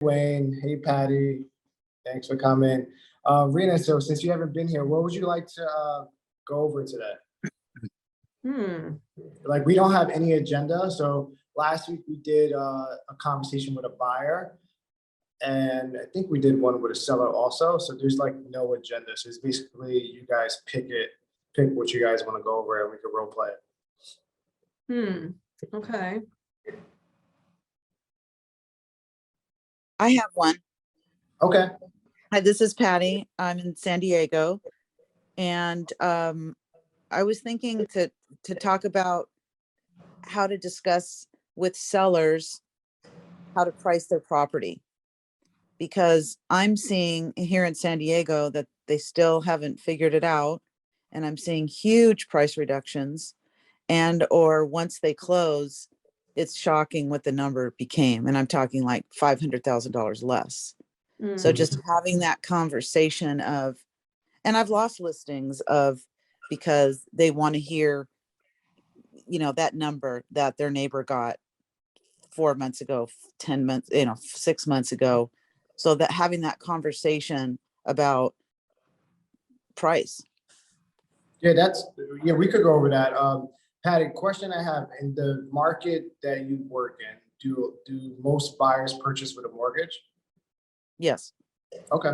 Wayne. Hey, Patty. Thanks for coming. Rena, so since you haven't been here, what would you like to go over today? Like, we don't have any agenda. So last week we did a conversation with a buyer, and I think we did one with a seller also. So there's like no agenda. So it's basically you guys pick what you guys want to go over, and we can role play it. Okay. I have one. Okay. Hi, this is Patty. I'm in San Diego, and I was thinking to talk about how to discuss with sellers how to price their property, because I'm seeing here in San Diego that they still haven't figured it out, and I'm seeing huge price reductions, and or once they close, it's shocking what the number became, and I'm talking like $500,000 less. So just having that conversation of, and I've lost listings of, because they want to hear, that number that their neighbor got 4 months ago, 10 months, 6 months ago. So that having that conversation about price. Yeah, we could go over that. Patty, question I have: in the market that you work in, do most buyers purchase with a mortgage? Yes. Okay.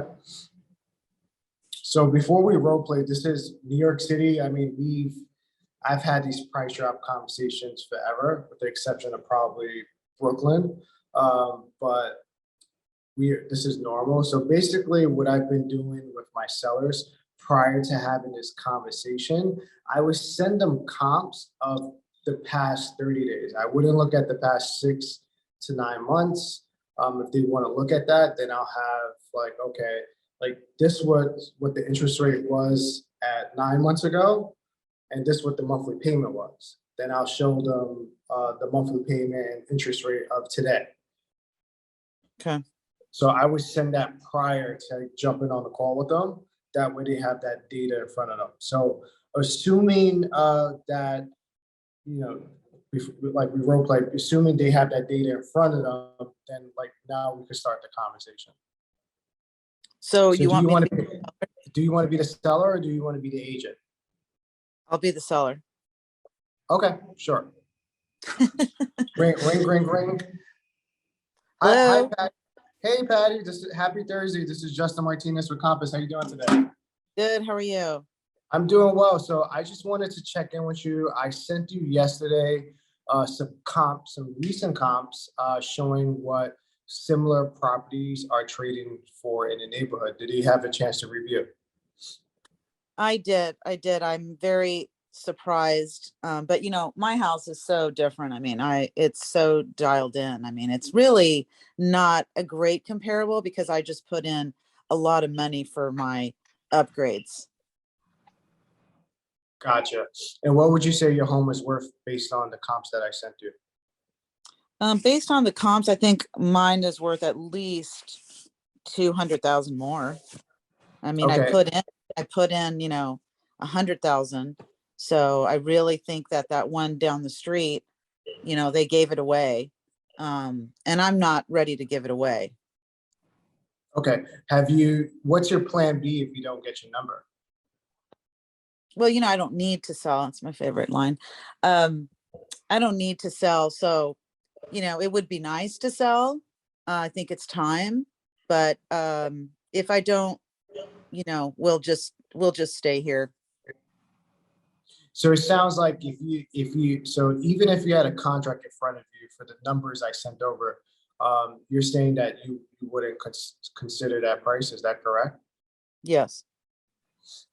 So before we role play, this is New York City. I mean, I've had these price drop conversations forever, with the exception of probably Brooklyn. But this is normal. So basically what I've been doing with my sellers prior to having this conversation, I would send them comps of the past 30 days. I wouldn't look at the past 6 to 9 months. If they want to look at that, then I'll have like, okay, like this was what the interest rate was at 9 months ago, and this what the monthly payment was. Then I'll show them the monthly payment and interest rate of today. Okay. So I would send that prior to jumping on the call with them. That way they have that data in front of them. So assuming that, like we role play, assuming they have that data in front of them, then like now we can start the conversation. So do you want to be the seller, or do you want to be the agent? I'll be the seller. Okay, sure. ring. Hello. Hi, Patty. Hey, Patty. Happy Thursday. This is Justin Martinez with Compass. How you doing today? Good. How are you? I'm doing well. So I just wanted to check in with you. I sent you yesterday some recent comps showing what similar properties are trading for in the neighborhood. Did you have a chance to review? I did. I'm very surprised. But my house is so different. I mean, it's so dialed in. I mean, it's really not a great comparable because I just put in a lot of money for my upgrades. Gotcha. And what would you say your home is worth based on the comps that I sent you? Based on the comps, I think mine is worth at least 200,000 more. I mean, okay. I put in, 100,000. So I really think that one down the street, they gave it away. And I'm not ready to give it away. Okay. What's your plan B if you don't get your number? Well, I don't need to sell. It's my favorite line. I don't need to sell. So, it would be nice to sell. I think it's time, but if I don't, we'll just stay here. So it sounds like so even if you had a contract in front of you for the numbers I sent over, you're saying that you wouldn't consider that price. Is that correct? Yes.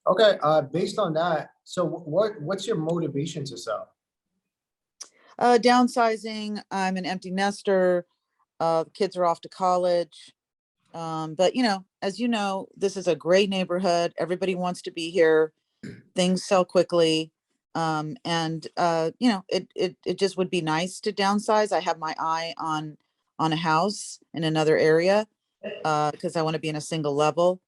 Okay. Based on that, so what's your motivation to sell? Downsizing. I'm an empty nester. Kids are off to college. But as you know, this is a great neighborhood. Everybody wants to be here. Things sell quickly. It just would be nice to downsize. I have my eye on a house in another area, because I want to be in a single level.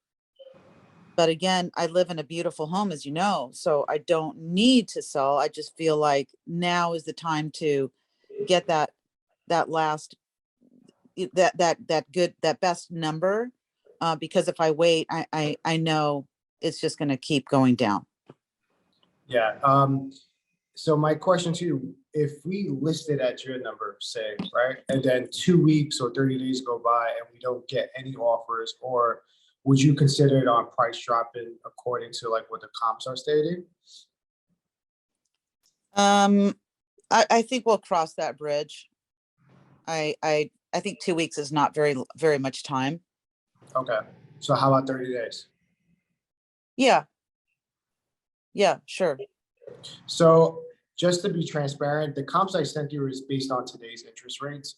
But again, I live in a beautiful home, as you know, so I don't need to sell. I just feel like now is the time to get that last that best number. Because if I wait, I know it's just gonna keep going down. Yeah. So my question to you, if we listed at your number, say, right, and then 2 weeks or 30 days go by and we don't get any offers, or would you consider it on price dropping according to like what the comps are stating? I think we'll cross that bridge. I think 2 weeks is not very much time. Okay. So how about 30 days? Yeah. Yeah, sure. So just to be transparent, the comps I sent you is based on today's interest rates.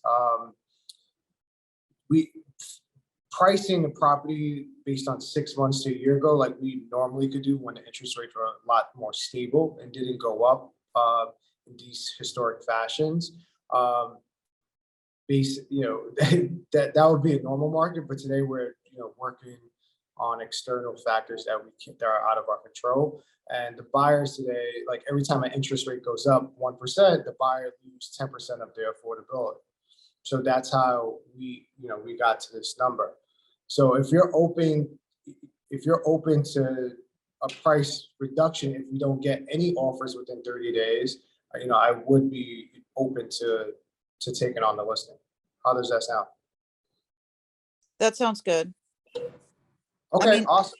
We pricing the property based on 6 months to a year ago, like we normally could do when the interest rates were a lot more stable and didn't go up in these historic fashions. That would be a normal market, but today we're working on external factors that are out of our control. And the buyers today, like every time an interest rate goes up 1%, the buyer loses 10% of their affordability. So that's how we got to this number. So if you're open to a price reduction, if we don't get any offers within 30 days, I would be open to taking on the listing. How does that sound? That sounds good. Okay, awesome.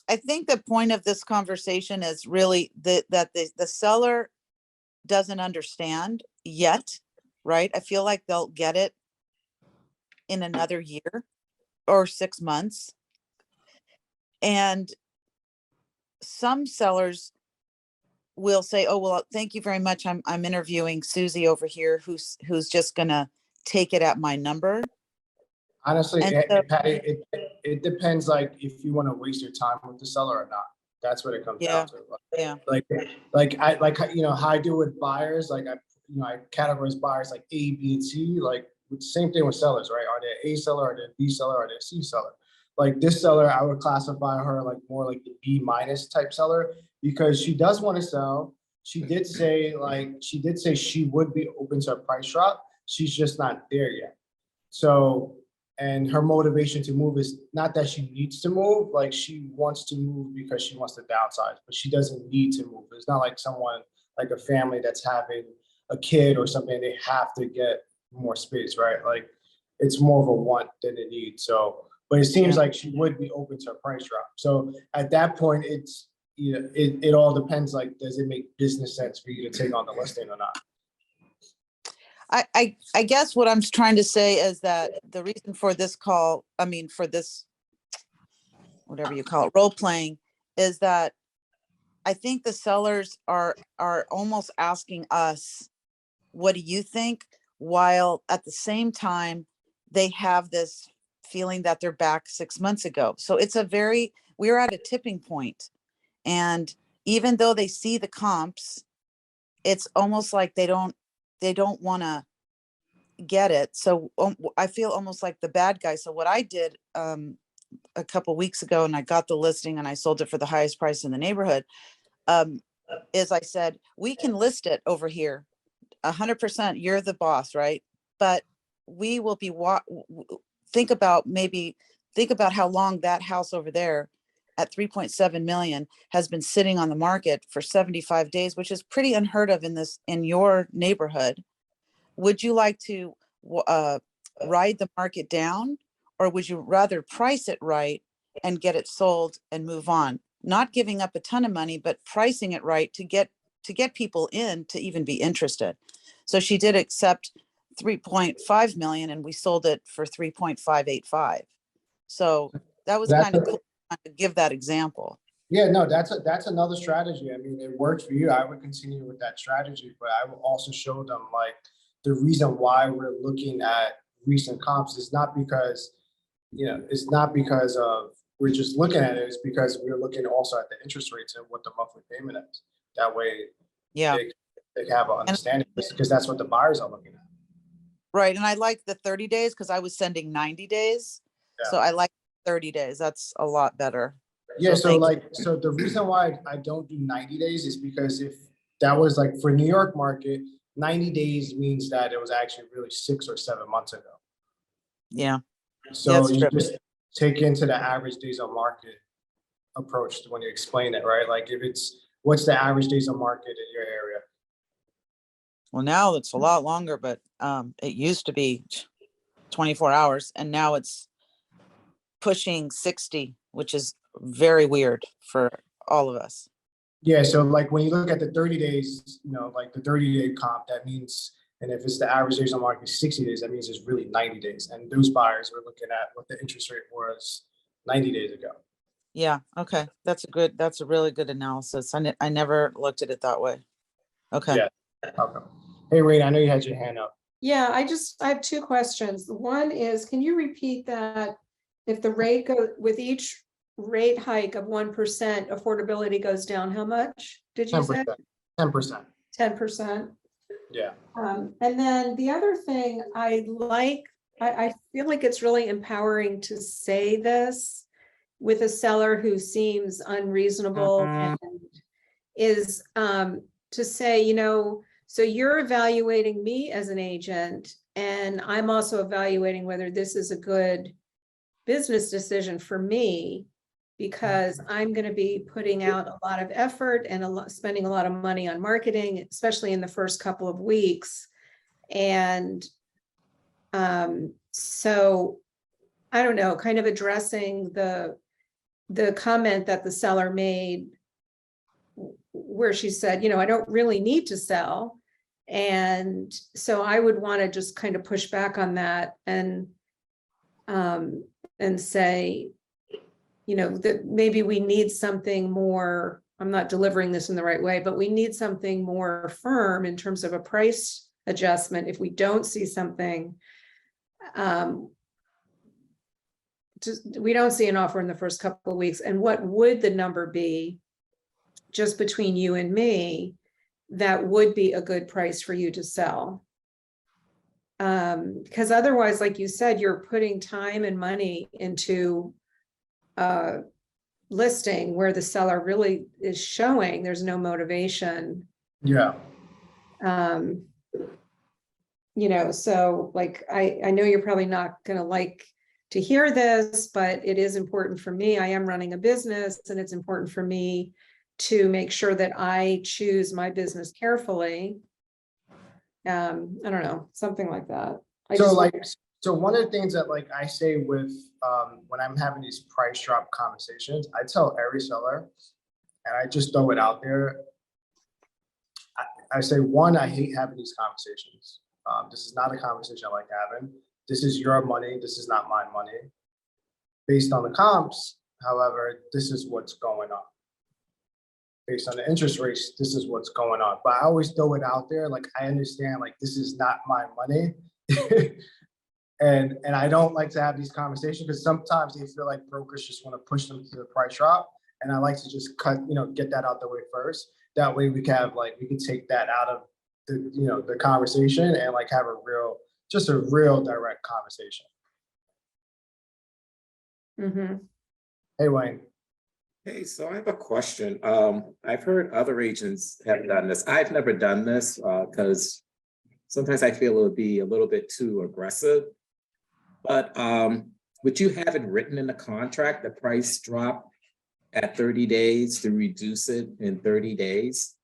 I think the point of this conversation is really that the seller doesn't understand yet, right? I feel like they'll get it in another year or 6 months. And some sellers will say, oh, well, thank you very much. I'm interviewing Susie over here who's just gonna take it at my number. Honestly, And so, Patty, it depends, like, if you want to waste your time with the seller or not. That's what it comes yeah, down to. yeah, How I do with buyers, like I categorize buyers like A, B, and C. Like same thing with sellers, right? Are they A seller? Are they a B seller? Are they a C seller? Like this seller, I would classify her like more like the B minus type seller because she does want to sell. She did say she would be open to a price drop. She's just not there yet. So, and her motivation to move is not that she needs to move, like she wants to move because she wants to downsize, but she doesn't need to move. It's not like someone, like a family that's having a kid or something, they have to get more space, right? Like it's more of a want than a need. So, but it seems like she would be open to a price drop. So at that point, it's, it all depends, like, does it make business sense for you to take on the listing or not? I guess what I'm trying to say is that the reason for this call, for this, whatever you call it, role playing, is that I think the sellers are almost asking us, what do you think? While at the same time, they have this feeling that they're back 6 months ago. So we're at a tipping point. And even though they see the comps, it's almost like they don't want to get it. So I feel almost like the bad guy. So what I did a couple weeks ago, and I got the listing and I sold it for the highest price in the neighborhood, is I said, we can list it over here 100%. You're the boss, right? But we will be think about how long that house over there at 3.7 million has been sitting on the market for 75 days, which is pretty unheard of in your neighborhood. Would you like to ride the market down, or would you rather price it right and get it sold and move on? Not giving up a ton of money, but pricing it right to get people in to even be interested. So she did accept 3.5 million and we sold it for 3.585. So that was kind of cool to give that example. Yeah, no, that's another strategy. I mean, it worked for you. I would continue with that strategy, but I will also show them like the reason why we're looking at recent comps is not because, of we're just looking at it. It's because we're looking also at the interest rates and what the monthly payment is. That way, yeah, they have an understanding because that's what the buyers are looking at. Right, and I like the 30 days because I was sending 90 days. Yeah. So I like 30 days. That's a lot better. Yeah, so the reason why I don't do 90 days is because if that was like for New York market, 90 days means that it was actually really 6 or 7 months ago. Yeah, So that's you true. just take into the average days on market approach when you explain it, right? Like if it's, what's the average days on market in your area? Well, now it's a lot longer, but it used to be 24 hours and now it's pushing 60, which is very weird for all of us. Yeah, so like when you look at the 30 days, like the 30-day comp, that means, and if it's the average days on market 60 days, that means it's really 90 days. And those buyers were looking at what the interest rate was 90 days ago. Yeah. Okay. That's a really good analysis. I never looked at it that way. Okay. Yeah. Okay. Hey, Rain, I know you had your hand up. Yeah, I have two questions. One is, can you repeat that if the rate go with each rate hike of 1%, affordability goes down, how much did you say? 10%. 10%. Yeah. And then the other thing I feel like it's really empowering to say this with a seller who seems unreasonable and is to say, so you're evaluating me as an agent, and I'm also evaluating whether this is a good business decision for me, because I'm going to be putting out a lot of effort and spending a lot of money on marketing, especially in the first couple of weeks. And so I don't know, kind of addressing the comment that the seller made where she said, I don't really need to sell. And so I would want to just kind of push back on that and say, that maybe we need something more. I'm not delivering this in the right way, but we need something more firm in terms of a price adjustment. If we don't see something, we don't see an offer in the first couple of weeks. And what would the number be, just between you and me, that would be a good price for you to sell? Because otherwise, like you said, you're putting time and money into a listing where the seller really is showing there's no motivation. Yeah. So like, I know you're probably not going to like to hear this, but it is important for me. I am running a business, and it's important for me to make sure that I choose my business carefully. I don't know, something like that. So one of the things that like I say with when I'm having these price drop conversations, I tell every seller, and I just throw it out there. I say, one, I hate having these conversations. This is not a conversation I like having. This is your money. This is not my money. Based on the comps, however, this is what's going on. Based on the interest rates, this is what's going on. But I always throw it out there. Like, I understand, like, this is not my money. and I don't like to have these conversations because sometimes they feel like brokers just want to push them to the price drop. And I like to just get that out the way first. That way we can take that out of the conversation and like have a real direct conversation. Mm-hmm. Hey, Wayne. Hey, so I have a question. I've heard other agents have done this. I've never done this because sometimes I feel it would be a little bit too aggressive. But would you have it written in the contract, the price drop at 30 days to reduce it in 30 days?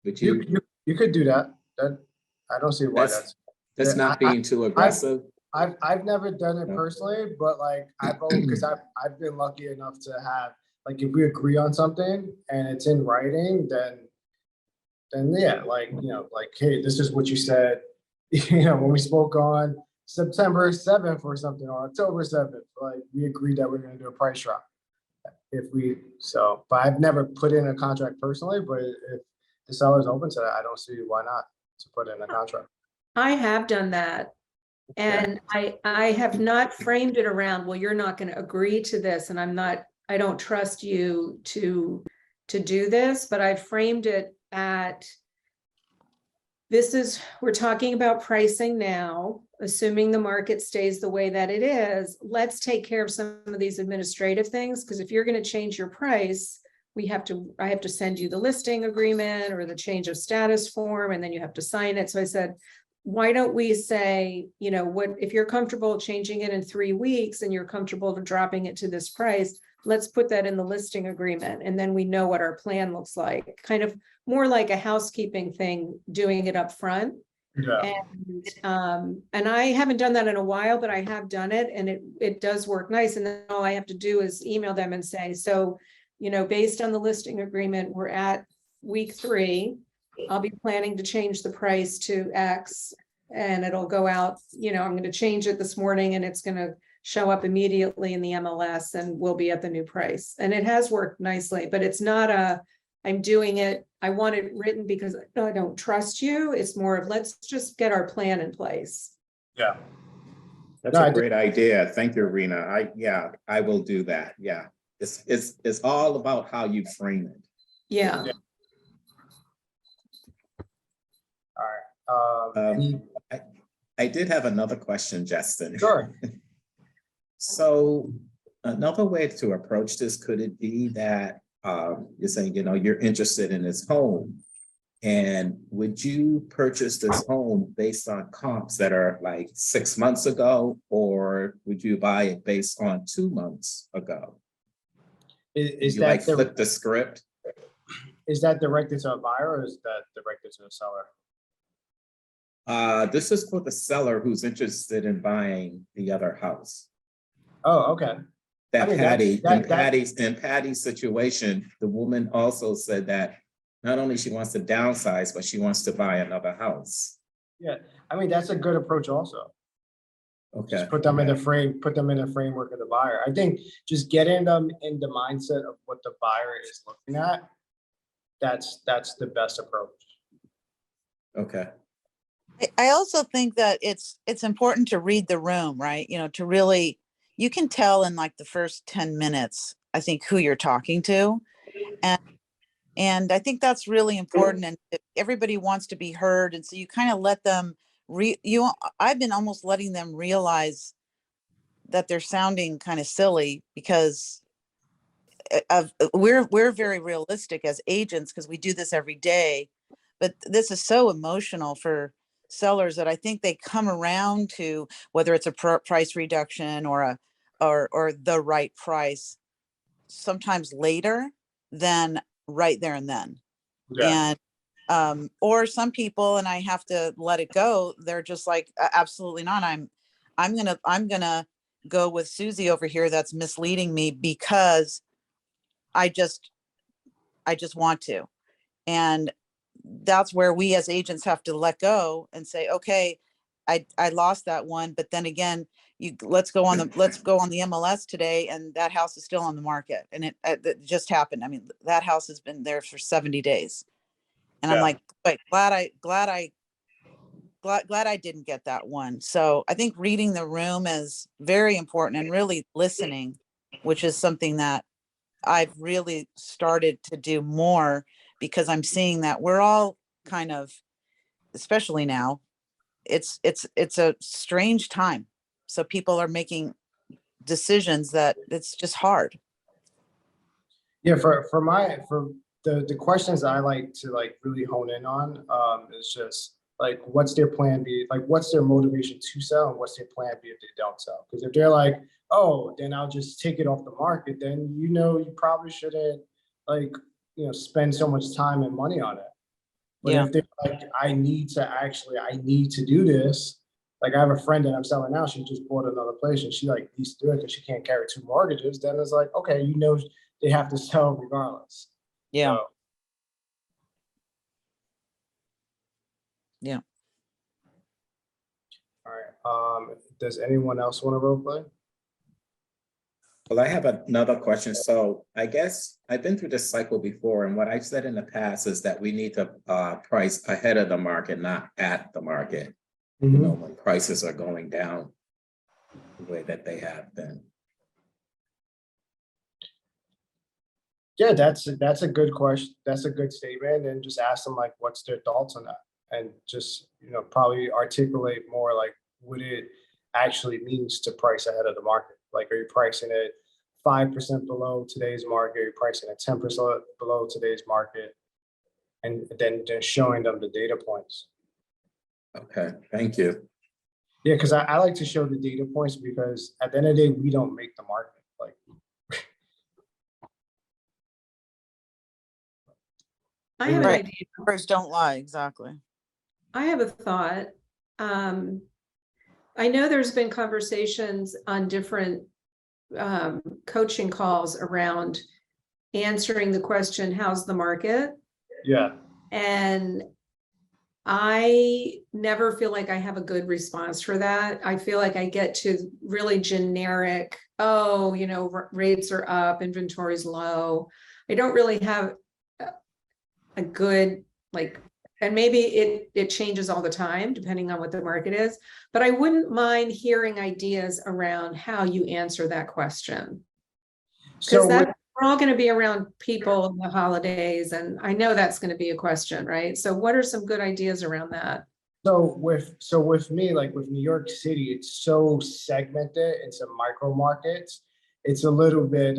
Would you? You could do that. I don't see why that's not being too aggressive. I've never done it personally, but like I've been lucky enough to have, like, if we agree on something and it's in writing, then yeah, like, like, hey, this is what you said, when we spoke on September 7th or something, or October 7th, like we agreed that we're going to do a price drop. But I've never put in a contract personally, but if the seller's open to that, I don't see why not to put in a contract. I have done that. And I have not framed it around, well, you're not going to agree to this, and I don't trust you to do this, but I framed it at, we're talking about pricing now, assuming the market stays the way that it is. Let's take care of some of these administrative things, because if you're going to change your price, I have to send you the listing agreement or the change of status form, and then you have to sign it. So I said, why don't we say, you know, what, if you're comfortable changing it in 3 weeks and you're comfortable to dropping it to this price, let's put that in the listing agreement. And then we know what our plan looks like, kind of more like a housekeeping thing, doing it up front. Yeah, And I haven't done that in a while, but I have done it and it does work nice. And then all I have to do is email them and say, so, you know, based on the listing agreement, we're at week 3. I'll be planning to change the price to X and it'll go out, you know, I'm going to change it this morning and it's going to show up immediately in the MLS and we'll be at the new price. And it has worked nicely, but it's not a, I'm doing it, I want it written because I don't trust you. It's more of, let's just get our plan in place. yeah. That's No, I a think- great idea. Thank you, Rena. I will do that. Yeah. It's all about how you frame it. Yeah. All right. I did have another question, Justin. Sure. So another way to approach this, could it be that you're saying, you know, you're interested in this home, and would you purchase this home based on comps that are like 6 months ago, or would you buy it based on 2 months ago? Is You that like flip the script? is that directed to a buyer or is that directed to a seller? This is for the seller who's interested in buying the other house. Oh, okay. That I mean, in Patty's situation, the woman also said that not only she wants to downsize, but she wants to buy another house. Yeah, I mean, that's a good approach also. Okay. Just put them in the frame, put them in the framework of the buyer. I think just getting them in the mindset of what the buyer is looking at, that's the best approach. Okay. I also think that it's important to read the room, right? You know, to really, you can tell in like the first 10 minutes, I think, who you're talking to. And I think that's really important. And everybody wants to be heard. And so you kind of let them I've been almost letting them realize that they're sounding kind of silly because we're very realistic as agents because we do this every day. But this is so emotional for sellers that I think they come around to whether it's a price reduction or or the right price sometimes later than right there and then. Yeah. And or some people, and I have to let it go, they're just like, absolutely not. I'm gonna go with Susie over here that's misleading me because I just want to. And that's where we as agents have to let go and say, okay, I lost that one, but then again, let's go on the MLS today, and that house is still on the market, and it just happened. I mean, that house has been there for 70 days, and I'm like, wait, glad I didn't get that one. So I think reading the room is very important, and really listening, which is something that I've really started to do more because I'm seeing that we're all kind of, especially now, it's a strange time. So people are making decisions that it's just hard. Yeah, for the questions I like to like really hone in on is just like, what's their plan B? Like, what's their motivation to sell, and what's their plan B if they don't sell? Because if they're like, oh, then I'll just take it off the market, then you know you probably shouldn't like, you know, spend so much time and money on it. But Yeah. if they're like, I need to do this. Like, I have a friend that I'm selling now. She just bought another place and she like needs to do it because she can't carry 2 mortgages. Then it's like, okay, you know, they have to sell regardless. Yeah. So, Yeah. all right. Does anyone else want to role play? Well, I have another question. So I guess I've been through this cycle before, and what I've said in the past is that we need to price ahead of the market, not at the market. You know, when prices are going down the way that they have been. Yeah, that's a good question. That's a good statement. And just ask them like, what's their thoughts on that? And just, you know, probably articulate more like what it actually means to price ahead of the market. Like, are you pricing it 5% below today's market? Are you pricing it 10% below today's market? And then showing them the data points. Okay, thank you. Yeah, because I like to show the data points because at the end of the day, we don't make the market. Like, I have an Right. idea. Numbers don't lie, exactly. I have a thought. I know there's been conversations on different coaching calls around answering the question, how's the market? yeah, And I never feel like I have a good response for that. I feel like I get to really generic, oh, you know, rates are up, inventory's low. I don't really have a good, like, and maybe it changes all the time depending on what the market is, but I wouldn't mind hearing ideas around how you answer that question. so Because that we're all going to be around people in the holidays, and I know that's going to be a question, right? So what are some good ideas around that? with me, like with New York City, it's so segmented into micro markets. It's a little bit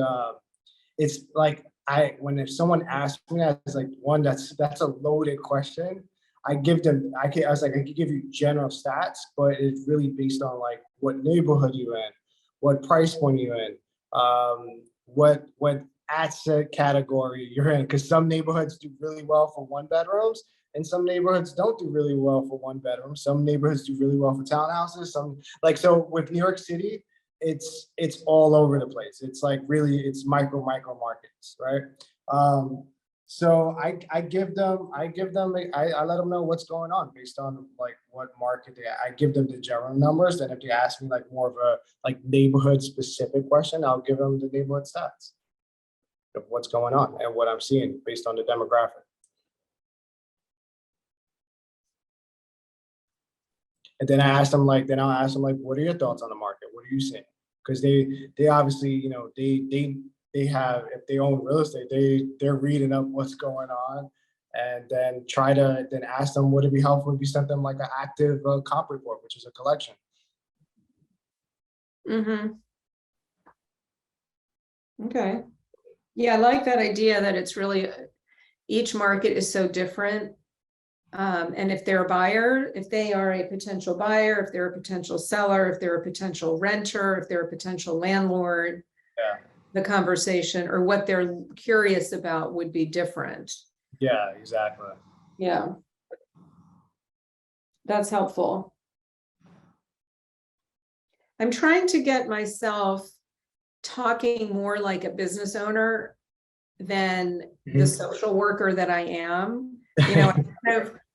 it's like if someone asks me that, it's like one that's a loaded question. I was like, I could give you general stats, but it's really based on like what neighborhood you're in, what price point you're in, what asset category you're in. Because some neighborhoods do really well for one bedrooms, and some neighborhoods don't do really well for one bedroom. Some neighborhoods do really well for townhouses. Some like so with New York City, it's all over the place. It's like really it's micro markets, right? So I let them know what's going on based on like what market I give them the general numbers. And if they ask me like more of a like neighborhood specific question, I'll give them the neighborhood stats of what's going on and what I'm seeing based on the demographic. And then I'll ask them like, what are your thoughts on the market? What are you seeing? Because they obviously, you know, they have, if they own real estate, they're reading up what's going on, and then try to then ask them, would it be helpful if you sent them like an active comp report, which is a collection. Mm-hmm. Okay. Yeah, I like that idea that it's really, each market is so different. And if they're a buyer, if they are a potential buyer, if they're a potential seller, if they're a potential renter, if they're a potential landlord, Yeah. the conversation or what they're curious about would be different. Yeah, exactly. Yeah. That's helpful. I'm trying to get myself talking more like a business owner than the social worker that I am. You know,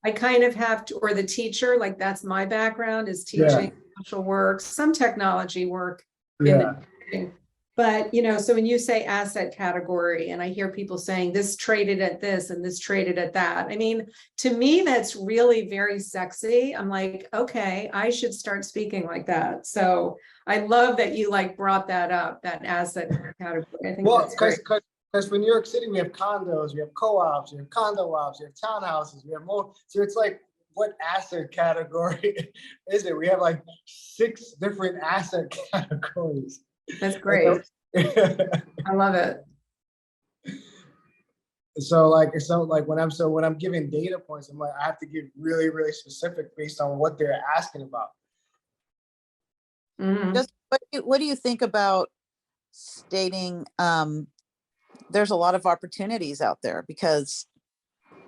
I kind of have to, or the teacher, like that's my background is teaching social work, some technology work. Yeah. But, you know, so when you say asset category and I hear people saying this traded at this and this traded at that, I mean, to me, that's really very sexy. I'm like, okay, I should start speaking like that. So I love that you like brought that up, that asset category. I think that's great. Because for New York City, we have condos, we have co-ops, we have condo ops, we have townhouses, we have more. So it's like, what asset category is it? We have like 6 different asset categories. That's great. I love it. So when I'm giving data points, I'm like, I have to give really, really specific based on what they're asking about. Mm-hmm. Just what do you think about stating there's a lot of opportunities out there? Because,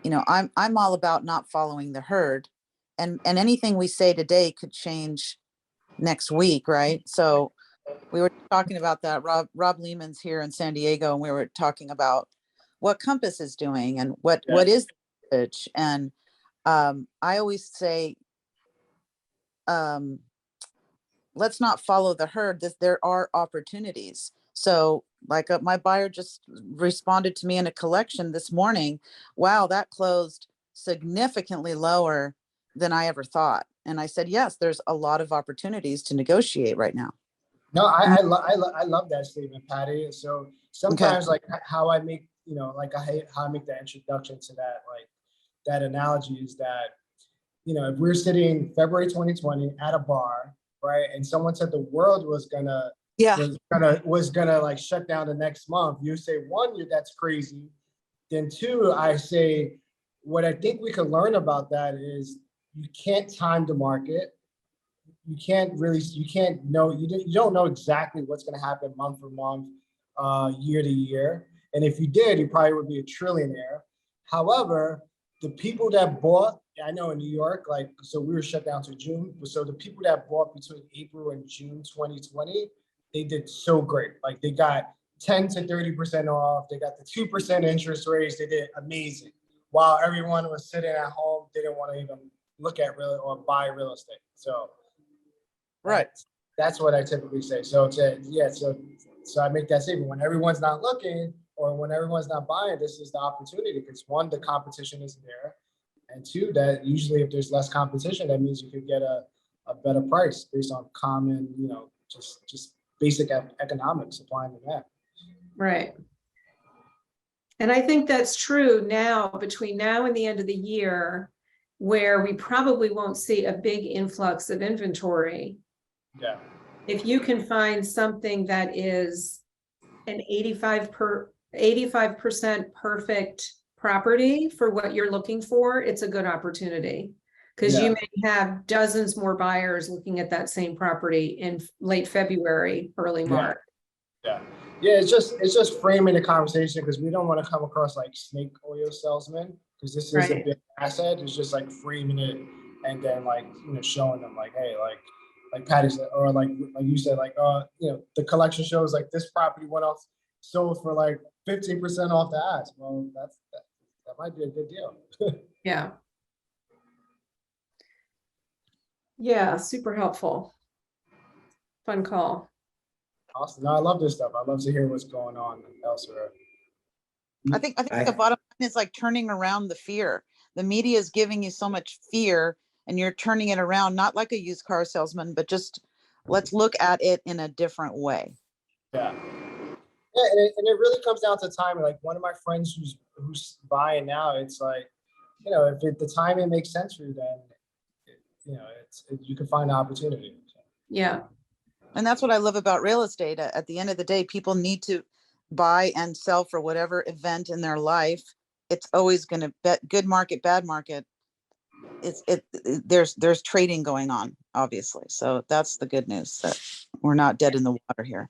you know, I'm all about not following the herd, and anything we say today could change next week, right? So we were talking about that. Rob Lehman's here in San Diego, and we were talking about what Compass is doing and what is the pitch. And I always say, let's not follow the herd. There are opportunities. So like my buyer just responded to me in a collection this morning. Wow, that closed significantly lower than I ever thought. And I said, yes, there's a lot of opportunities to negotiate right now. No, I love that statement, Patty. So sometimes like how I make, you know, like how I make the introduction to that, like that analogy is that, you know, if we're sitting February 2020 at a bar, right, and someone said the world was gonna like shut down the next month, you say, one, that's crazy. Then two, I say, what I think we can learn about that is you can't time the market. You can't know, you don't know exactly what's going to happen month for month, year to year. And if you did, you probably would be a trillionaire. However, the people that bought, I know in New York, like, so we were shut down to June. So the people that bought between April and June 2020, they did so great. Like they got 10 to 30% off. They got the 2% interest rates. They did amazing. While everyone was sitting at home, they didn't want to even look at real or buy real estate. So Right. that's what I typically say. So so I make that statement when everyone's not looking or when everyone's not buying, this is the opportunity because one, the competition isn't there. And two, that usually if there's less competition, that means you could get a better price based on common, just basic economics, supply and demand. Right. And I think that's true now, between now and the end of the year, where we probably won't see a big influx of inventory. Yeah. If you can find something that is an 85% perfect property for what you're looking for, it's a good opportunity. Because you may have dozens more buyers looking at that same property in late February, early March. Yeah. It's just framing the conversation because we don't want to come across like snake oil salesmen because this is a big asset. It's just like framing it and then like, showing them like, hey, like Patty said, or like you said, like, the collection shows like this property went off, sold for like 15% off the ask. Well, that might be a good deal. Yeah. Yeah, super helpful. Fun call. Awesome. No, I love this stuff. I love to hear what's going on elsewhere. I think the bottom line is like turning around the fear. The media is giving you so much fear and you're turning it around, not like a used car salesman, but just let's look at it in a different way. Yeah. Yeah, and it really comes down to timing. Like one of my friends who's buying now, it's like, if the timing makes sense for you, then you can find an opportunity. Yeah. And that's what I love about real estate. At the end of the day, people need to buy and sell for whatever event in their life. It's always going to bet good market, bad market. There's trading going on, obviously. So that's the good news, that we're not dead in the water here.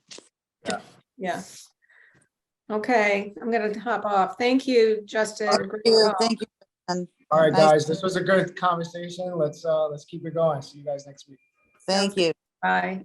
Yeah. Yeah. Okay, I'm gonna hop off. Thank you, Justin. Thank you. And all right, guys, this was a good conversation. Let's keep it going. See you guys next week. Thank you. Bye.